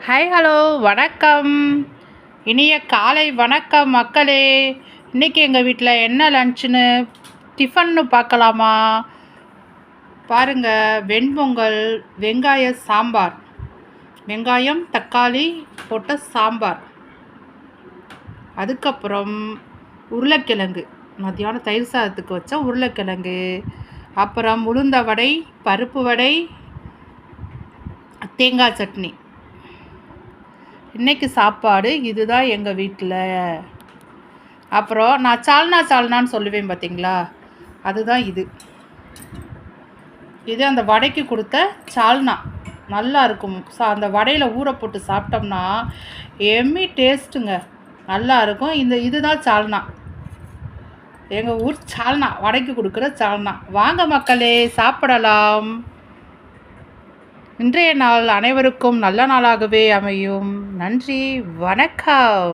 Hi hello வணக்கம். இனிய காலை வணக்கம் மக்களே. இன்றைக்கி எங்கள் வீட்டில் என்ன லன்ச்சுன்னு டிஃபன்னு பார்க்கலாமா? பாருங்கள், வெண்பொங்கல், வெங்காய சாம்பார், வெங்காயம் தக்காளி போட்ட சாம்பார், அதுக்கப்புறம் உருளைக்கிழங்கு, மத்தியானம் தயிர் சாதத்துக்கு வச்ச உருளைக்கிழங்கு, அப்புறம் உளுந்த வடை, பருப்பு வடை, தேங்காய் சட்னி. இன்றைக்கி சாப்பாடு இதுதான் எங்கள் வீட்டில். அப்புறம் நான் சால்னான்னு சொல்லுவேன் பார்த்தீங்களா, அதுதான் இது. இது அந்த வடைக்கு கொடுத்த சால்னா, நல்லா இருக்கும். அந்த வடையில் ஊற போட்டு சாப்பிட்டோம்னா எம்மி டேஸ்ட்டுங்க, நல்லா இருக்கும். இதுதான் சால்னா, எங்கள் ஊர் சால்னா, வடைக்கு கொடுக்குற சால்னா. வாங்க மக்களே, சாப்பிடலாம். இன்றைய நாள் அனைவருக்கும் நல்ல நாளாகவே அமையும். நன்றி, வணக்கம்.